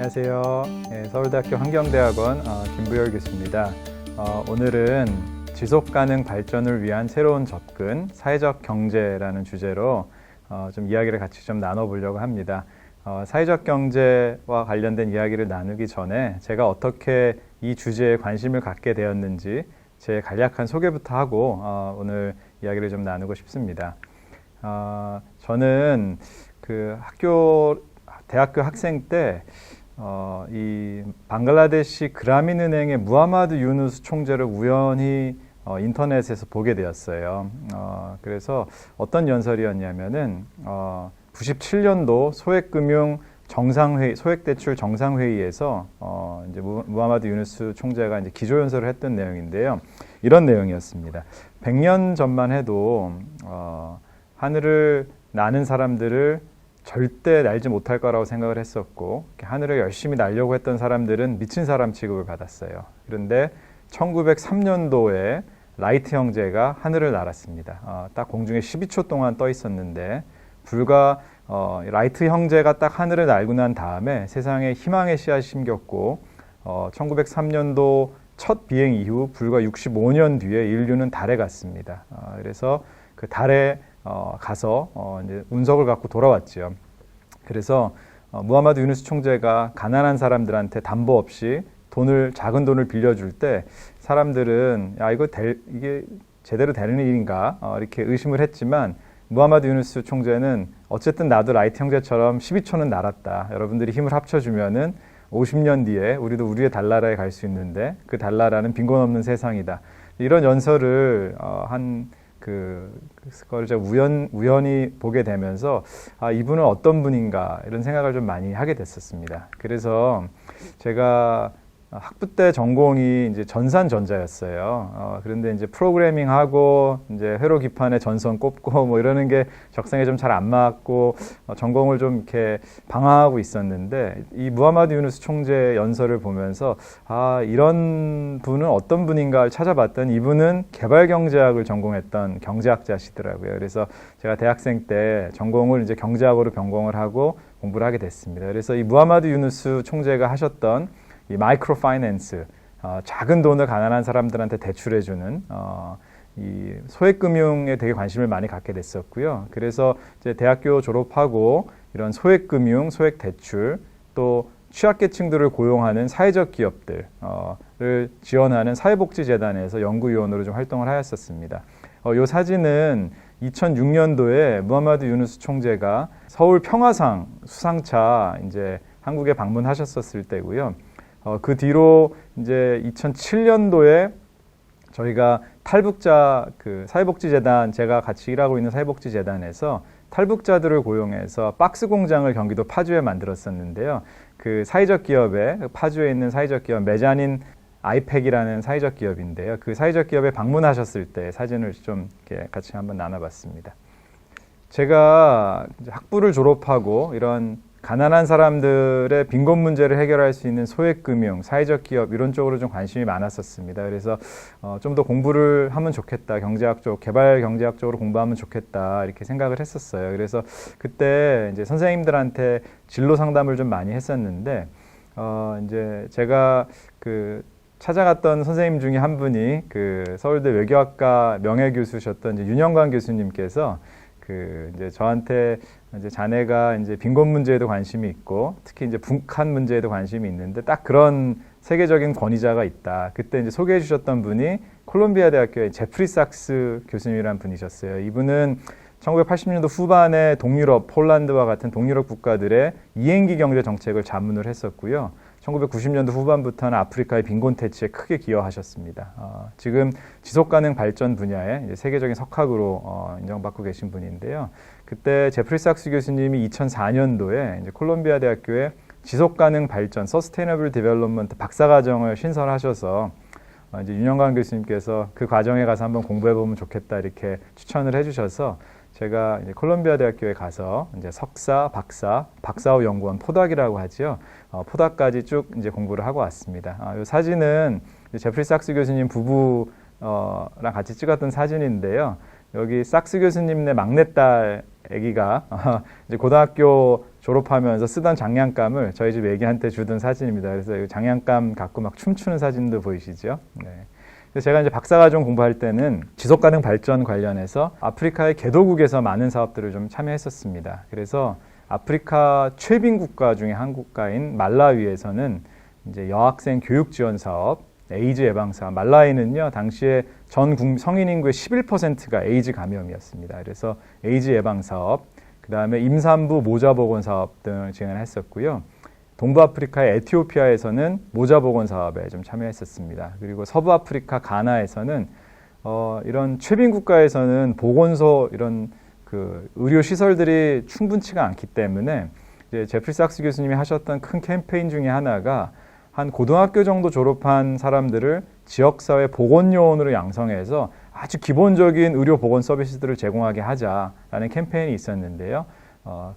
안녕하세요. 서울대학교 환경대학원 김부열 교수입니다. 오늘은 지속가능 발전을 위한 새로운 접근, 사회적 경제라는 주제로 좀 이야기를 같이 좀 나눠보려고 합니다. 사회적 경제와 관련된 이야기를 나누기 전에 제가 어떻게 이 주제에 관심을 갖게 되었는지 제 간략한 소개부터 하고 오늘 이야기를 좀 나누고 싶습니다. 저는 대학교 학생 때 이 방글라데시 그라민은행의 무하마드 유누스 총재를 우연히 인터넷에서 보게 되었어요. 그래서 어떤 연설이었냐면은 97년도 소액금융 정상회의, 소액대출 정상회의에서 이제 무하마드 유누스 총재가 이제 기조연설을 했던 내용인데요. 이런 내용이었습니다. 100년 전만 해도 하늘을 나는 사람들을 절대 날지 못할 거라고 생각을 했었고 하늘을 열심히 날려고 했던 사람들은 미친 사람 취급을 받았어요. 그런데 1903년도에 라이트 형제가 하늘을 날았습니다. 딱 공중에 12초 동안 떠 있었는데 불과 라이트 형제가 딱 하늘을 날고 난 다음에 세상에 희망의 씨앗이 심겼고 1903년도 첫 비행 이후 불과 65년 뒤에 인류는 달에 갔습니다. 그래서 그 달에 가서 이제 운석을 갖고 돌아왔죠. 그래서 무하마드 유누스 총재가 가난한 사람들한테 담보 없이 작은 돈을 빌려줄 때 사람들은 이게 제대로 되는 일인가 이렇게 의심을 했지만 무하마드 유누스 총재는 어쨌든 나도 라이트 형제처럼 12초는 날았다. 여러분들이 힘을 합쳐주면은 50년 뒤에 우리도 우리의 달나라에 갈 수 있는데 그 달나라는 빈곤 없는 세상이다. 이런 연설을 그걸 제가 우연히 보게 되면서 이분은 어떤 분인가 이런 생각을 좀 많이 하게 됐었습니다. 그래서 제가 학부 때 전공이 이제 전산전자였어요. 그런데 이제 프로그래밍하고 이제 회로 기판에 전선 꼽고 뭐 이러는 게 적성에 좀 잘 안 맞고 전공을 좀 이렇게 방황하고 있었는데 이 무하마드 유누스 총재 연설을 보면서 이런 분은 어떤 분인가를 찾아봤더니 이분은 개발경제학을 전공했던 경제학자시더라고요. 그래서 제가 대학생 때 전공을 이제 경제학으로 변경을 하고 공부를 하게 됐습니다. 그래서 이 무하마드 유누스 총재가 하셨던 이 마이크로 파이낸스, 작은 돈을 가난한 사람들한테 대출해주는 이 소액금융에 되게 관심을 많이 갖게 됐었고요. 그래서 이제 대학교 졸업하고 이런 소액금융, 소액대출, 또 취약계층들을 고용하는 사회적 기업들을 지원하는 사회복지재단에서 연구위원으로 좀 활동을 하였었습니다. 이 사진은 2006년도에 무하마드 유누스 총재가 서울 평화상 수상차 이제 한국에 방문하셨었을 때고요. 그 뒤로 이제 2007년도에 저희가 탈북자 사회복지재단, 제가 같이 일하고 있는 사회복지재단에서 탈북자들을 고용해서 박스 공장을 경기도 파주에 만들었었는데요. 그 사회적 기업에 파주에 있는 사회적 기업 메자닌 아이팩이라는 사회적 기업인데요. 그 사회적 기업에 방문하셨을 때 사진을 좀 이렇게 같이 한번 나눠봤습니다. 제가 학부를 졸업하고 이런 가난한 사람들의 빈곤 문제를 해결할 수 있는 소액금융, 사회적 기업 이런 쪽으로 좀 관심이 많았었습니다. 그래서 좀 더 공부를 하면 좋겠다. 경제학 쪽, 개발 경제학 쪽으로 공부하면 좋겠다. 이렇게 생각을 했었어요. 그래서 그때 이제 선생님들한테 진로 상담을 좀 많이 했었는데 이제 제가 찾아갔던 선생님 중에 한 분이 서울대 외교학과 명예교수셨던 이제 윤영관 교수님께서 이제 저한테 이제 자네가 이제 빈곤 문제에도 관심이 있고 특히 이제 북한 문제에도 관심이 있는데 딱 그런 세계적인 권위자가 있다. 그때 이제 소개해 주셨던 분이 콜롬비아 대학교의 제프리 sak스 교수님이라는 분이셨어요. 이분은 1980년도 후반에 동유럽, 폴란드와 같은 동유럽 국가들의 이행기 경제 정책을 자문을 했었고요. 1990년도 후반부터는 아프리카의 빈곤 퇴치에 크게 기여하셨습니다. 지금 지속가능 발전 분야에 이제 세계적인 석학으로 인정받고 계신 분인데요. 그때 제프리 sak스 교수님이 2004년도에 이제 콜롬비아 대학교에 지속가능 발전, Sustainable Development 박사과정을 신설하셔서 이제 윤영관 교수님께서 그 과정에 가서 한번 공부해보면 좋겠다 이렇게 추천을 해주셔서 제가 이제 콜롬비아 대학교에 가서 이제 석사, 박사후 연구원 포닥이라고 하죠. 포닥까지 쭉 이제 공부를 하고 왔습니다. 이 사진은 제프리 sak스 교수님 부부랑 같이 찍었던 사진인데요. 여기 sak스 교수님의 막내딸 아기가 이제 고등학교 졸업하면서 쓰던 장난감을 저희 집 아기한테 주던 사진입니다. 그래서 장난감 갖고 막 춤추는 사진도 보이시죠? 네. 그래서 제가 이제 박사과정 공부할 때는 지속가능 발전 관련해서 아프리카의 개도국에서 많은 사업들을 좀 참여했었습니다. 그래서 아프리카 최빈 국가 중에 한 국가인 말라위에서는 이제 여학생 교육 지원 사업, 에이즈 예방 사업, 말라위는요 당시에 전 성인 인구의 11%가 에이즈 감염이었습니다. 그래서 에이즈 예방 사업, 그 다음에 임산부 모자 보건 사업 등을 진행했었고요. 동부 아프리카의 에티오피아에서는 모자 보건 사업에 좀 참여했었습니다. 그리고 서부 아프리카 가나에서는 이런 최빈 국가에서는 보건소 이런 그 의료 시설들이 충분치가 않기 때문에 이제 제프리 삭스 교수님이 하셨던 큰 캠페인 중에 하나가 한 고등학교 정도 졸업한 사람들을 지역사회 보건요원으로 양성해서 아주 기본적인 의료 보건 서비스들을 제공하게 하자라는 캠페인이 있었는데요.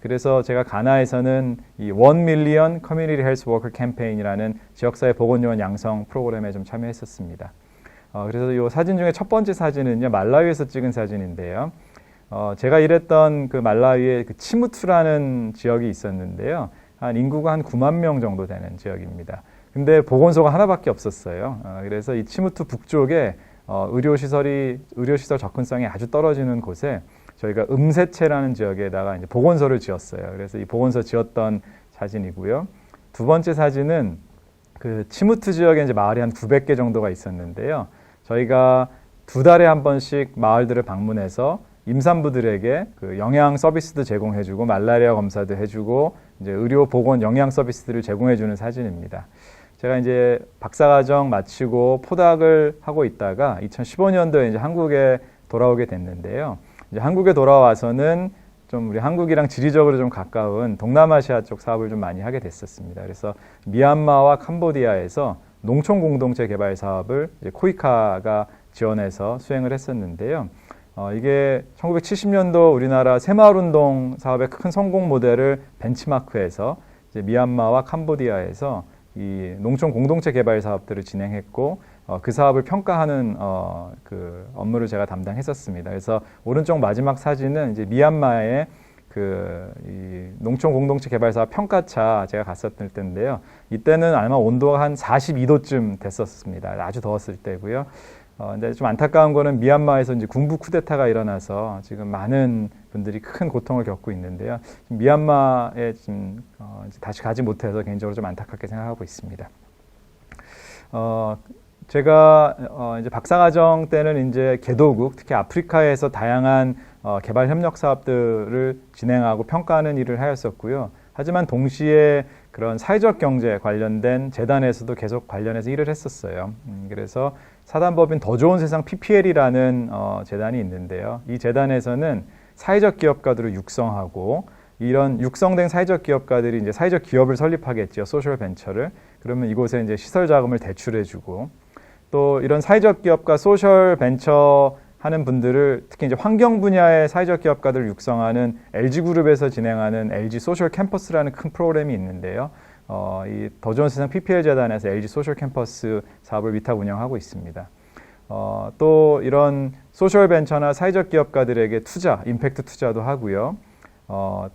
그래서 제가 가나에서는 이 1 밀리언 커뮤니티 헬스 워커 캠페인이라는 지역사회 보건요원 양성 프로그램에 좀 참여했었습니다. 그래서 이 사진 중에 첫 번째 사진은요, 말라위에서 찍은 사진인데요. 제가 일했던 그 말라위에 그 치무투라는 지역이 있었는데요. 한 인구가 한 9만 명 정도 되는 지역입니다. 근데 보건소가 하나밖에 없었어요. 그래서 이 치무투 북쪽에 의료시설 접근성이 아주 떨어지는 곳에 저희가 음세체라는 지역에다가 이제 보건소를 지었어요. 그래서 이 보건소 지었던 사진이고요. 두 번째 사진은 그 치무투 지역에 이제 마을이 한 900개 정도가 있었는데요. 저희가 2달에 한 번씩 마을들을 방문해서 임산부들에게 그 영양 서비스도 제공해주고 말라리아 검사도 해주고 이제 의료 보건 영양 서비스들을 제공해주는 사진입니다. 제가 이제 박사과정 마치고 포닥을 하고 있다가 2015년도에 이제 한국에 돌아오게 됐는데요. 이제 한국에 돌아와서는 좀 우리 한국이랑 지리적으로 좀 가까운 동남아시아 쪽 사업을 좀 많이 하게 됐었습니다. 그래서 미얀마와 캄보디아에서 농촌 공동체 개발 사업을 이제 코이카가 지원해서 수행을 했었는데요. 이게 1970년도 우리나라 새마을운동 사업의 큰 성공 모델을 벤치마크해서 이제 미얀마와 캄보디아에서 이 농촌 공동체 개발 사업들을 진행했고 그 사업을 평가하는 그 업무를 제가 담당했었습니다. 그래서 오른쪽 마지막 사진은 이제 미얀마의 이 농촌 공동체 개발 사업 평가차 제가 갔었을 때인데요. 이때는 아마 온도가 한 42도쯤 됐었습니다. 아주 더웠을 때고요. 근데 좀 안타까운 거는 미얀마에서 이제 군부 쿠데타가 일어나서 지금 많은 분들이 큰 고통을 겪고 있는데요. 미얀마에 지금 다시 가지 못해서 개인적으로 좀 안타깝게 생각하고 있습니다. 제가 이제 박사과정 때는 이제 개도국, 특히 아프리카에서 다양한 개발 협력 사업들을 진행하고 평가하는 일을 하였었고요. 하지만 동시에 그런 사회적 경제 관련된 재단에서도 계속 관련해서 일을 했었어요. 그래서 사단법인 더 좋은 세상 PPL이라는 재단이 있는데요. 이 재단에서는 사회적 기업가들을 육성하고 이런 육성된 사회적 기업가들이 이제 사회적 기업을 설립하겠죠. 소셜 벤처를. 그러면 이곳에 이제 시설 자금을 대출해주고 또 이런 사회적 기업가 소셜 벤처 하는 분들을 특히 이제 환경 분야의 사회적 기업가들을 육성하는 LG그룹에서 진행하는 LG 소셜 캠퍼스라는 큰 프로그램이 있는데요. 이 더 좋은 세상 PPL 재단에서 LG 소셜 캠퍼스 사업을 위탁 운영하고 있습니다. 또 이런 소셜 벤처나 사회적 기업가들에게 투자, 임팩트 투자도 하고요.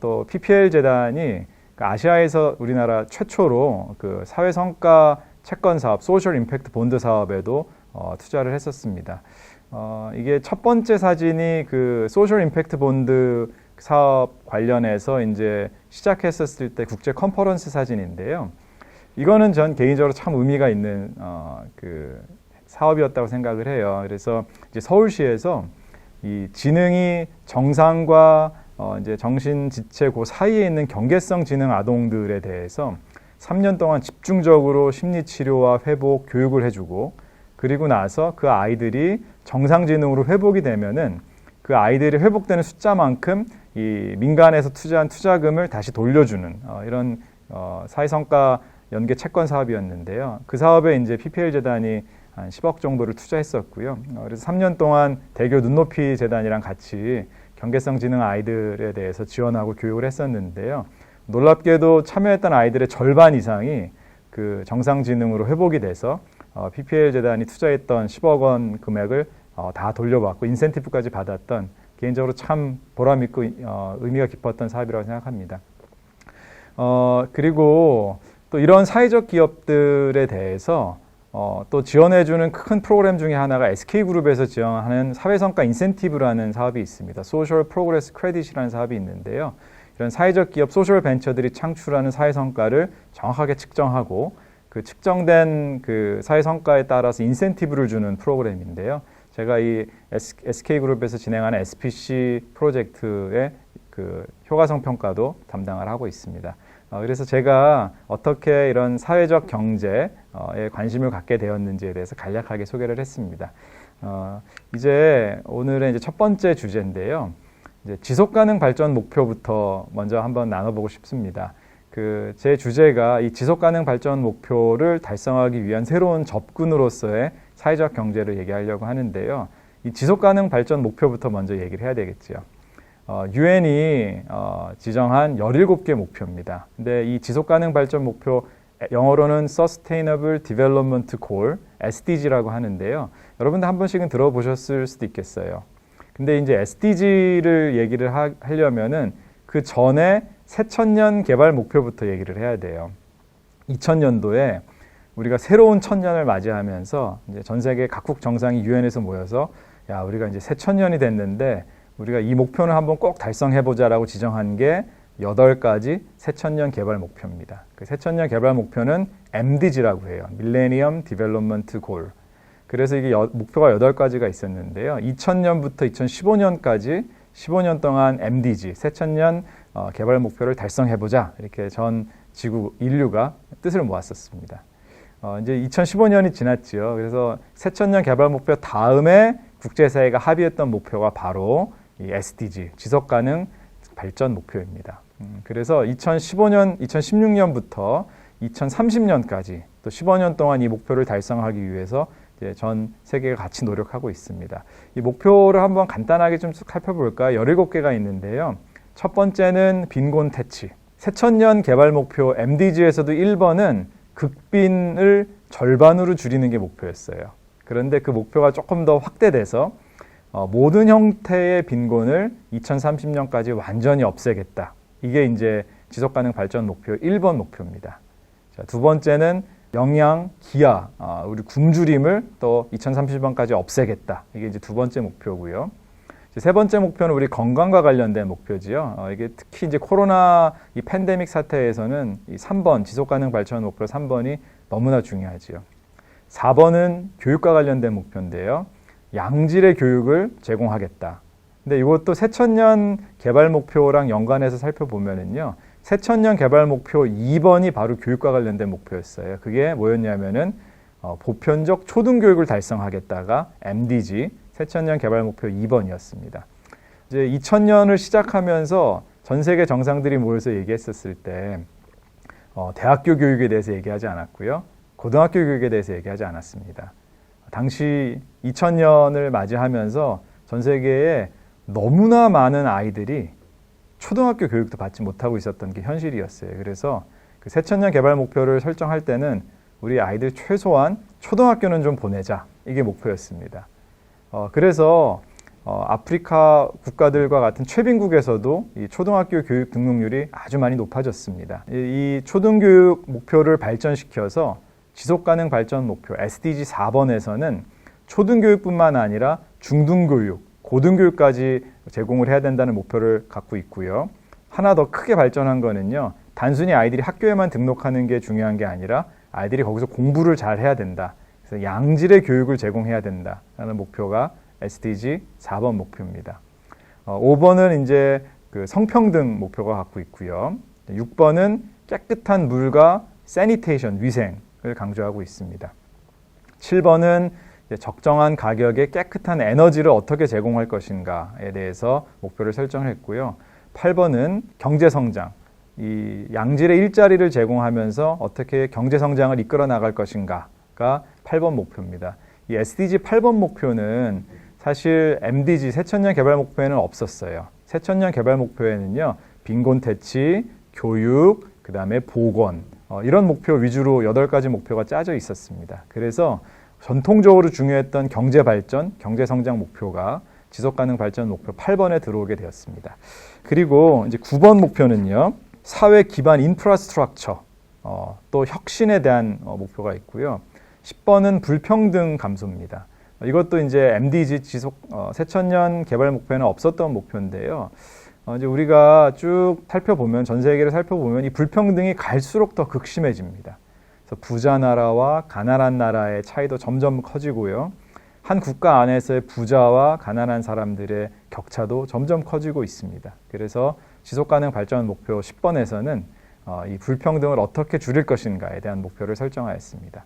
또 PPL 재단이 아시아에서 우리나라 최초로 그 사회 성과 채권 사업, 소셜 임팩트 본드 사업에도 투자를 했었습니다. 이게 첫 번째 사진이 그 소셜 임팩트 본드 사업 관련해서 이제 시작했었을 때 국제 컨퍼런스 사진인데요. 이거는 전 개인적으로 참 의미가 있는 그 사업이었다고 생각을 해요. 그래서 이제 서울시에서 이 지능이 정상과 이제 정신 지체 그 사이에 있는 경계성 지능 아동들에 대해서 3년 동안 집중적으로 심리 치료와 회복 교육을 해주고 그리고 나서 그 아이들이 정상지능으로 회복이 되면은 그 아이들이 회복되는 숫자만큼 이 민간에서 투자한 투자금을 다시 돌려주는 이런 사회성과 연계 채권 사업이었는데요. 그 사업에 이제 PPL 재단이 한 10억 정도를 투자했었고요. 그래서 3년 동안 대교 눈높이 재단이랑 같이 경계성 지능 아이들에 대해서 지원하고 교육을 했었는데요. 놀랍게도 참여했던 아이들의 절반 이상이 그 정상지능으로 회복이 돼서 PPL 재단이 투자했던 10억 원 금액을 다 돌려받고 인센티브까지 받았던 개인적으로 참 보람있고 의미가 깊었던 사업이라고 생각합니다. 그리고 또 이런 사회적 기업들에 대해서 또 지원해주는 큰 프로그램 중에 하나가 SK그룹에서 지원하는 사회성과 인센티브라는 사업이 있습니다. 소셜 프로그레스 크레딧이라는 사업이 있는데요. 이런 사회적 기업 소셜 벤처들이 창출하는 사회성과를 정확하게 측정하고 그 측정된 그 사회성과에 따라서 인센티브를 주는 프로그램인데요. 제가 이 SK그룹에서 진행하는 SPC 프로젝트의 그 효과성 평가도 담당을 하고 있습니다. 그래서 제가 어떻게 이런 사회적 경제에 관심을 갖게 되었는지에 대해서 간략하게 소개를 했습니다. 이제 오늘의 이제 첫 번째 주제인데요. 이제 지속가능 발전 목표부터 먼저 한번 나눠보고 싶습니다. 제 주제가 이 지속가능 발전 목표를 달성하기 위한 새로운 접근으로서의 사회적 경제를 얘기하려고 하는데요. 이 지속가능 발전 목표부터 먼저 얘기를 해야 되겠죠. 유엔이 지정한 17개 목표입니다. 근데 이 지속가능 발전 목표, 영어로는 Sustainable Development Goal, SDG라고 하는데요. 여러분들 한 번씩은 들어보셨을 수도 있겠어요. 근데 이제 SDG를 얘기를 하려면은 그 전에 새천년 개발 목표부터 얘기를 해야 돼요. 2000년도에 우리가 새로운 천년을 맞이하면서 이제 전 세계 각국 정상이 유엔에서 모여서 야, 우리가 이제 새천년이 됐는데 우리가 이 목표는 한번 꼭 달성해보자라고 지정한 게 8가지 새천년 개발 목표입니다. 그 새천년 개발 목표는 MDG라고 해요. Millennium Development Goal. 그래서 이게 목표가 8가지가 있었는데요. 2000년부터 2015년까지 15년 동안 MDG, 새천년 개발 목표를 달성해보자. 이렇게 전 지구 인류가 뜻을 모았었습니다. 이제 2015년이 지났지요. 그래서 새천년 개발 목표 다음에 국제사회가 합의했던 목표가 바로 이 SDG, 지속가능 발전 목표입니다. 그래서 2015년, 2016년부터 2030년까지 또 15년 동안 이 목표를 달성하기 위해서 이제 전 세계가 같이 노력하고 있습니다. 이 목표를 한번 간단하게 좀 살펴볼까요? 17개가 있는데요. 첫 번째는 빈곤 퇴치. 새천년 개발 목표 MDG에서도 1번은 극빈을 절반으로 줄이는 게 목표였어요. 그런데 그 목표가 조금 더 확대돼서 모든 형태의 빈곤을 2030년까지 완전히 없애겠다. 이게 이제 지속가능 발전 목표 1번 목표입니다. 자, 두 번째는 영양, 기아, 우리 굶주림을 또 2030년까지 없애겠다. 이게 이제 두 번째 목표고요. 세 번째 목표는 우리 건강과 관련된 목표지요. 이게 특히 이제 코로나 이 팬데믹 사태에서는 이 3번 지속가능 발전 목표 3번이 너무나 중요하지요. 4번은 교육과 관련된 목표인데요. 양질의 교육을 제공하겠다. 근데 이것도 새천년 개발 목표랑 연관해서 살펴보면은요. 새천년 개발 목표 2번이 바로 교육과 관련된 목표였어요. 그게 뭐였냐면은 보편적 초등교육을 달성하겠다가 MDG, 새천년 개발 목표 2번이었습니다. 이제 2000년을 시작하면서 전 세계 정상들이 모여서 얘기했었을 때 대학교 교육에 대해서 얘기하지 않았고요. 고등학교 교육에 대해서 얘기하지 않았습니다. 당시 2000년을 맞이하면서 전 세계에 너무나 많은 아이들이 초등학교 교육도 받지 못하고 있었던 게 현실이었어요. 그래서 그 새천년 개발 목표를 설정할 때는 우리 아이들 최소한 초등학교는 좀 보내자. 이게 목표였습니다. 그래서 아프리카 국가들과 같은 최빈국에서도 이 초등학교 교육 등록률이 아주 많이 높아졌습니다. 이 초등교육 목표를 발전시켜서 지속가능 발전 목표 SDG 4번에서는 초등교육뿐만 아니라 중등교육, 고등교육까지 제공을 해야 된다는 목표를 갖고 있고요. 하나 더 크게 발전한 거는요. 단순히 아이들이 학교에만 등록하는 게 중요한 게 아니라 아이들이 거기서 공부를 잘 해야 된다. 그래서 양질의 교육을 제공해야 된다라는 목표가 SDG 4번 목표입니다. 5번은 이제 그 성평등 목표가 갖고 있고요. 6번은 깨끗한 물과 세니테이션, 위생을 강조하고 있습니다. 7번은 적정한 가격에 깨끗한 에너지를 어떻게 제공할 것인가에 대해서 목표를 설정했고요. 8번은 경제성장, 이 양질의 일자리를 제공하면서 어떻게 경제성장을 이끌어 나갈 것인가가 8번 목표입니다. 이 SDG 8번 목표는 사실 MDG, 새천년 개발 목표에는 없었어요. 새천년 개발 목표에는요, 빈곤 퇴치, 교육, 그 다음에 보건, 이런 목표 위주로 8가지 목표가 짜져 있었습니다. 그래서 전통적으로 중요했던 경제 발전, 경제 성장 목표가 지속가능 발전 목표 8번에 들어오게 되었습니다. 그리고 이제 9번 목표는요. 사회 기반 인프라스트럭처, 또 혁신에 대한 목표가 있고요. 10번은 불평등 감소입니다. 이것도 이제 MDG 지속 새천년 개발 목표에는 없었던 목표인데요. 이제 우리가 쭉 살펴보면 전 세계를 살펴보면 이 불평등이 갈수록 더 극심해집니다. 그래서 부자 나라와 가난한 나라의 차이도 점점 커지고요. 한 국가 안에서의 부자와 가난한 사람들의 격차도 점점 커지고 있습니다. 그래서 지속가능 발전 목표 10번에서는 이 불평등을 어떻게 줄일 것인가에 대한 목표를 설정하였습니다.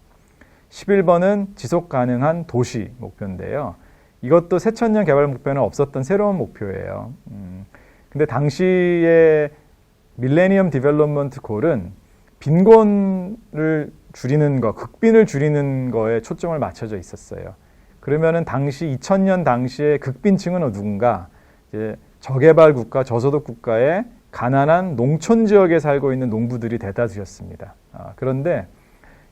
11번은 지속가능한 도시 목표인데요. 이것도 새천년 개발 목표는 없었던 새로운 목표예요. 근데 당시에 밀레니엄 디벨롭먼트 골은 빈곤을 줄이는 거, 극빈을 줄이는 거에 초점을 맞춰져 있었어요. 그러면은 당시 2000년 당시에 극빈층은 누군가? 이제 저개발 국가, 저소득 국가의 가난한 농촌 지역에 살고 있는 농부들이 대다수였습니다. 그런데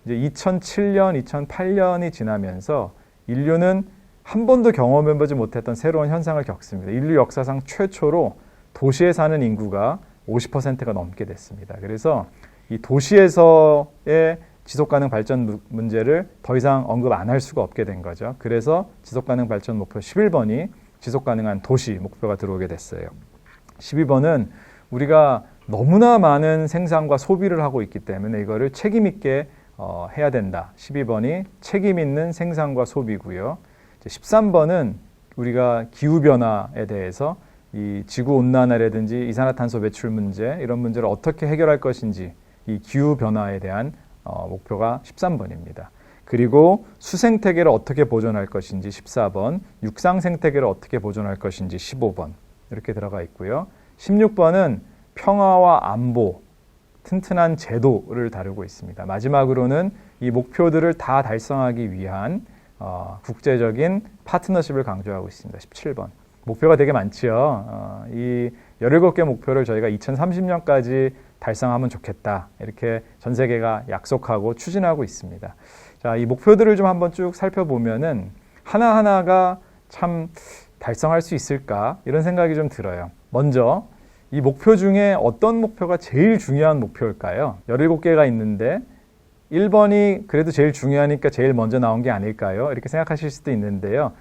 이제 2007년, 2008년이 지나면서 인류는 한 번도 경험해보지 못했던 새로운 현상을 겪습니다. 인류 역사상 최초로 도시에 사는 인구가 50%가 넘게 됐습니다. 그래서 이 도시에서의 지속가능 발전 문제를 더 이상 언급 안 할 수가 없게 된 거죠. 그래서 지속가능 발전 목표 11번이 지속가능한 도시 목표가 들어오게 됐어요. 12번은 우리가 너무나 많은 생산과 소비를 하고 있기 때문에 이거를 책임 있게 해야 된다. 12번이 책임 있는 생산과 소비고요. 13번은 우리가 기후변화에 대해서 이 지구온난화라든지 이산화탄소 배출 문제 이런 문제를 어떻게 해결할 것인지 이 기후변화에 대한 목표가 13번입니다. 그리고 수생태계를 어떻게 보존할 것인지 14번, 육상생태계를 어떻게 보존할 것인지 15번 이렇게 들어가 있고요. 16번은 평화와 안보, 튼튼한 제도를 다루고 있습니다. 마지막으로는 이 목표들을 다 달성하기 위한 국제적인 파트너십을 강조하고 있습니다. 17번. 목표가 되게 많지요. 이 17개 목표를 저희가 2030년까지 달성하면 좋겠다. 이렇게 전 세계가 약속하고 추진하고 있습니다. 자, 이 목표들을 좀 한번 쭉 살펴보면은 하나하나가 참 달성할 수 있을까? 이런 생각이 좀 들어요. 먼저 이 목표 중에 어떤 목표가 제일 중요한 목표일까요? 17개가 있는데 1번이 그래도 제일 중요하니까 제일 먼저 나온 게 아닐까요? 이렇게 생각하실 수도 있는데요.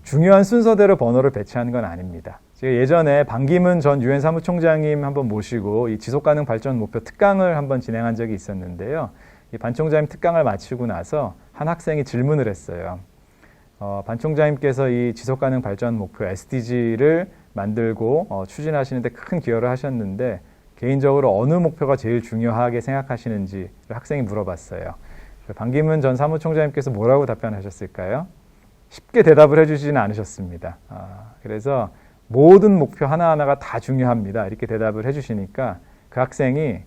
중요한 순서대로 번호를 배치하는 건 아닙니다. 제가 예전에 반기문 전 유엔 사무총장님 한번 모시고 이 지속가능 발전 목표 특강을 한번 진행한 적이 있었는데요. 이 반 총장님 특강을 마치고 나서 한 학생이 질문을 했어요. 반 총장님께서 이 지속가능 발전 목표 SDG를 만들고 추진하시는데 큰 기여를 하셨는데 개인적으로 어느 목표가 제일 중요하게 생각하시는지 학생이 물어봤어요. 반기문 전 사무총장님께서 뭐라고 답변하셨을까요? 쉽게 대답을 해주지는 않으셨습니다. 그래서 모든 목표 하나하나가 다 중요합니다. 이렇게 대답을 해주시니까 그 학생이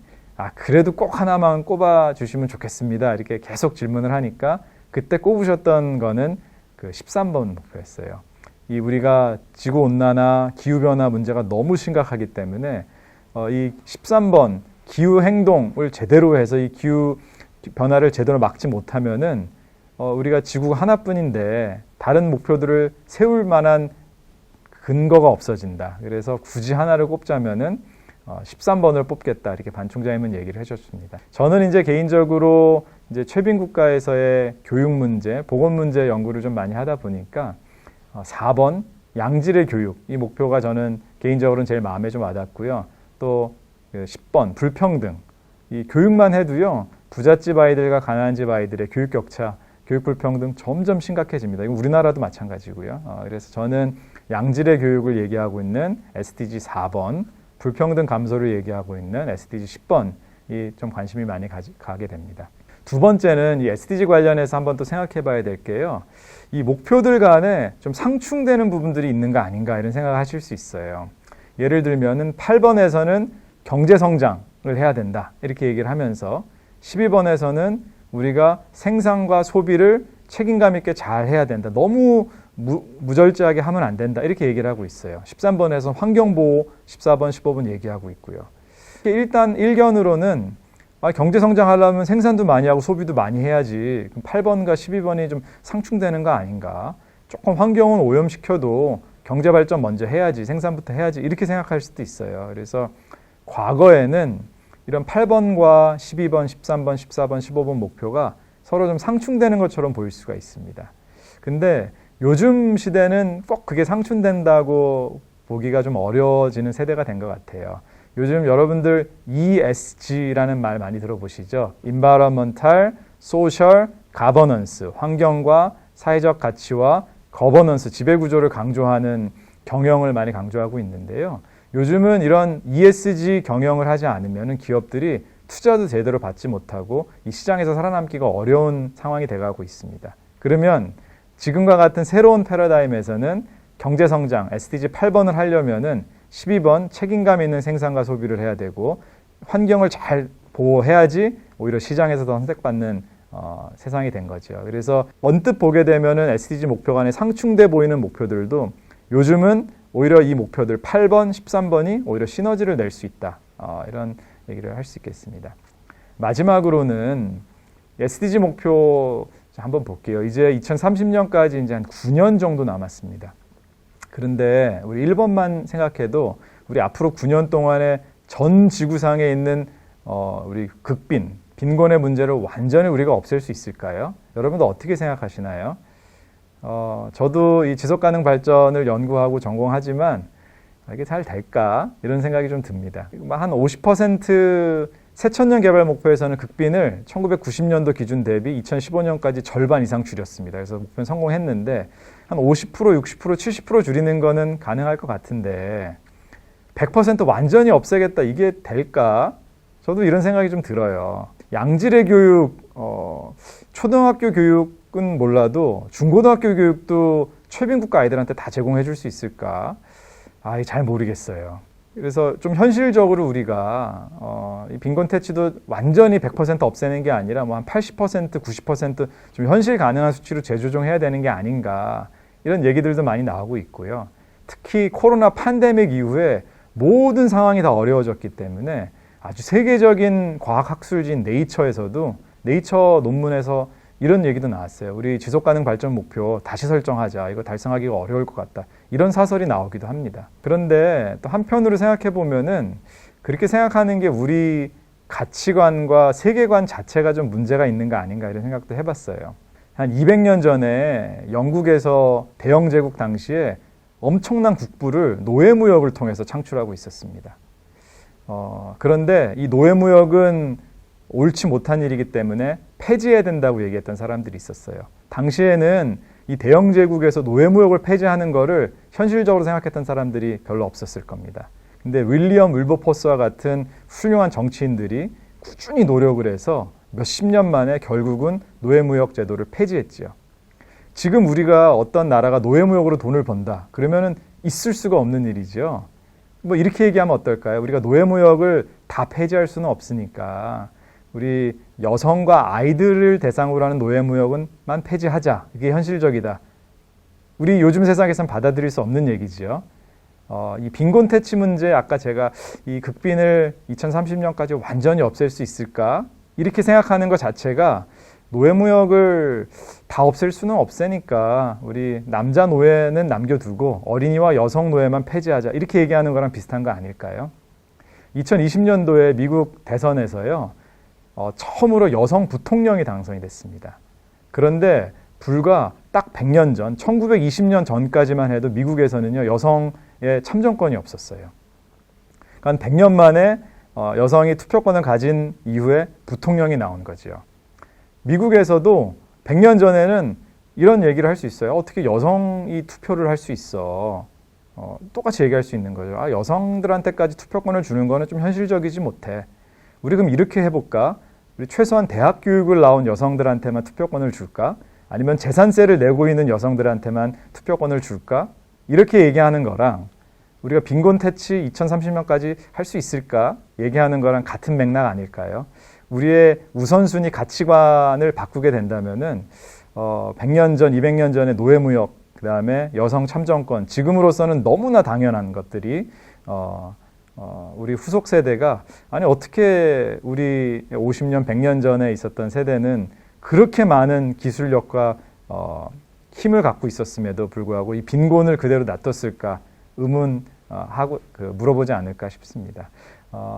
그래도 꼭 하나만 꼽아주시면 좋겠습니다. 이렇게 계속 질문을 하니까 그때 꼽으셨던 거는 그 13번 목표였어요. 이 우리가 지구온난화, 기후변화 문제가 너무 심각하기 때문에 이 13번 기후행동을 제대로 해서 이 기후변화를 제대로 막지 못하면은 우리가 지구가 하나뿐인데 다른 목표들을 세울 만한 근거가 없어진다. 그래서 굳이 하나를 꼽자면은 13번을 뽑겠다. 이렇게 반 총장님은 얘기를 해줬습니다. 저는 이제 개인적으로 이제 최빈 국가에서의 교육 문제, 보건 문제 연구를 좀 많이 하다 보니까 4번 양질의 교육 이 목표가 저는 개인적으로는 제일 마음에 좀 와닿고요. 또 10번 불평등 이 교육만 해도요 부잣집 아이들과 가난한 집 아이들의 교육 격차 교육 불평등 점점 심각해집니다. 이거 우리나라도 마찬가지고요. 그래서 저는 양질의 교육을 얘기하고 있는 SDG 4번, 불평등 감소를 얘기하고 있는 SDG 10번이 좀 관심이 많이 가게 됩니다. 두 번째는 이 SDG 관련해서 한번 또 생각해 봐야 될 게요. 이 목표들 간에 좀 상충되는 부분들이 있는 거 아닌가 이런 생각을 하실 수 있어요. 예를 들면은 8번에서는 경제 성장을 해야 된다. 이렇게 얘기를 하면서 12번에서는 우리가 생산과 소비를 책임감 있게 잘 해야 된다. 너무 무절제하게 하면 안 된다. 이렇게 얘기를 하고 있어요. 13번에서 환경보호, 14번, 15번 얘기하고 있고요. 일단 일견으로는 경제성장 하려면 생산도 많이 하고 소비도 많이 해야지. 그럼 8번과 12번이 좀 상충되는 거 아닌가. 조금 환경은 오염시켜도 경제 발전 먼저 해야지, 생산부터 해야지 이렇게 생각할 수도 있어요. 그래서 과거에는 이런 8번과 12번, 13번, 14번, 15번 목표가 서로 좀 상충되는 것처럼 보일 수가 있습니다. 근데 요즘 시대는 꼭 그게 상충된다고 보기가 좀 어려워지는 세대가 된 것 같아요. 요즘 여러분들 ESG라는 말 많이 들어보시죠? Environmental, Social, Governance, 환경과 사회적 가치와 거버넌스, 지배구조를 강조하는 경영을 많이 강조하고 있는데요. 요즘은 이런 ESG 경영을 하지 않으면 기업들이 투자도 제대로 받지 못하고 이 시장에서 살아남기가 어려운 상황이 돼가고 있습니다. 그러면 지금과 같은 새로운 패러다임에서는 경제성장, SDG 8번을 하려면은 12번 책임감 있는 생산과 소비를 해야 되고 환경을 잘 보호해야지 오히려 시장에서 더 선택받는 세상이 된 거죠. 그래서 언뜻 보게 되면은 SDG 목표 간에 상충돼 보이는 목표들도 요즘은 오히려 이 목표들 8번, 13번이 오히려 시너지를 낼 수 있다. 이런 얘기를 할 수 있겠습니다. 마지막으로는 SDG 목표 한번 볼게요. 이제 2030년까지 이제 한 9년 정도 남았습니다. 그런데 우리 1번만 생각해도 우리 앞으로 9년 동안에 전 지구상에 있는 우리 빈곤의 문제를 완전히 우리가 없앨 수 있을까요? 여러분도 어떻게 생각하시나요? 저도 이 지속가능 발전을 연구하고 전공하지만 이게 잘 될까? 이런 생각이 좀 듭니다. 한 50% 새천년 개발 목표에서는 극빈을 1990년도 기준 대비 2015년까지 절반 이상 줄였습니다. 그래서 목표는 성공했는데 한 50%, 60%, 70% 줄이는 거는 가능할 것 같은데 100% 완전히 없애겠다 이게 될까? 저도 이런 생각이 좀 들어요. 양질의 교육, 초등학교 교육은 몰라도 중고등학교 교육도 최빈국가 아이들한테 다 제공해 줄 수 있을까? 잘 모르겠어요. 그래서 좀 현실적으로 우리가 이 빈곤 퇴치도 완전히 100% 없애는 게 아니라 뭐 한 80%, 90%좀 현실 가능한 수치로 재조정해야 되는 게 아닌가 이런 얘기들도 많이 나오고 있고요. 특히 코로나 팬데믹 이후에 모든 상황이 다 어려워졌기 때문에 아주 세계적인 과학학술지인 네이처에서도 네이처 논문에서 이런 얘기도 나왔어요. 우리 지속가능 발전 목표 다시 설정하자. 이거 달성하기가 어려울 것 같다. 이런 사설이 나오기도 합니다. 그런데 또 한편으로 생각해 보면은 그렇게 생각하는 게 우리 가치관과 세계관 자체가 좀 문제가 있는 거 아닌가 이런 생각도 해봤어요. 한 200년 전에 영국에서 대영 제국 당시에 엄청난 국부를 노예무역을 통해서 창출하고 있었습니다. 그런데 이 노예무역은 옳지 못한 일이기 때문에 폐지해야 된다고 얘기했던 사람들이 있었어요. 당시에는 이 대영 제국에서 노예무역을 폐지하는 거를 현실적으로 생각했던 사람들이 별로 없었을 겁니다. 근데 윌리엄 윌버포스와 같은 훌륭한 정치인들이 꾸준히 노력을 해서 몇십 년 만에 결국은 노예무역 제도를 폐지했지요. 지금 우리가 어떤 나라가 노예무역으로 돈을 번다. 그러면은 있을 수가 없는 일이죠. 뭐 이렇게 얘기하면 어떨까요? 우리가 노예무역을 다 폐지할 수는 없으니까 우리 여성과 아이들을 대상으로 하는 노예무역은만 폐지하자. 이게 현실적이다. 우리 요즘 세상에선 받아들일 수 없는 얘기지요. 이 빈곤 퇴치 문제 아까 제가 이 극빈을 2030년까지 완전히 없앨 수 있을까? 이렇게 생각하는 것 자체가 노예무역을 다 없앨 수는 없으니까 우리 남자 노예는 남겨두고 어린이와 여성 노예만 폐지하자. 이렇게 얘기하는 거랑 비슷한 거 아닐까요? 2020년도에 미국 대선에서요. 처음으로 여성 부통령이 당선이 됐습니다. 그런데 불과 딱 100년 전, 1920년 전까지만 해도 미국에서는요, 여성의 참정권이 없었어요. 그러니까 100년 만에 여성이 투표권을 가진 이후에 부통령이 나온 거죠. 미국에서도 100년 전에는 이런 얘기를 할 수 있어요. 어떻게 여성이 투표를 할 수 있어? 똑같이 얘기할 수 있는 거죠. 여성들한테까지 투표권을 주는 거는 좀 현실적이지 못해. 우리 그럼 이렇게 해볼까? 우리 최소한 대학 교육을 나온 여성들한테만 투표권을 줄까? 아니면 재산세를 내고 있는 여성들한테만 투표권을 줄까? 이렇게 얘기하는 거랑 우리가 빈곤 퇴치 2030년까지 할 수 있을까? 얘기하는 거랑 같은 맥락 아닐까요? 우리의 우선순위 가치관을 바꾸게 된다면은 100년 전, 200년 전에 노예무역, 그 다음에 여성 참정권, 지금으로서는 너무나 당연한 것들이 우리 후속 세대가 아니 어떻게 우리 50년, 100년 전에 있었던 세대는 그렇게 많은 기술력과 힘을 갖고 있었음에도 불구하고 이 빈곤을 그대로 놔뒀을까 의문하고 물어보지 않을까 싶습니다.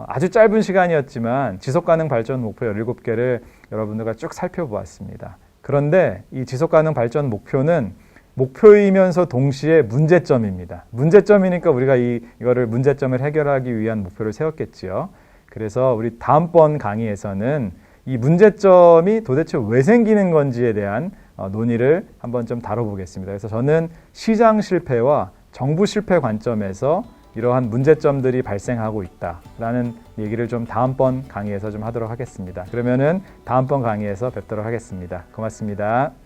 아주 짧은 시간이었지만 지속가능 발전 목표 17개를 여러분들과 쭉 살펴보았습니다. 그런데 이 지속가능 발전 목표는 목표이면서 동시에 문제점입니다. 문제점이니까 우리가 이거를 문제점을 해결하기 위한 목표를 세웠겠지요. 그래서 우리 다음번 강의에서는 이 문제점이 도대체 왜 생기는 건지에 대한 논의를 한번 좀 다뤄보겠습니다. 그래서 저는 시장 실패와 정부 실패 관점에서 이러한 문제점들이 발생하고 있다라는 얘기를 좀 다음번 강의에서 좀 하도록 하겠습니다. 그러면은 다음번 강의에서 뵙도록 하겠습니다. 고맙습니다.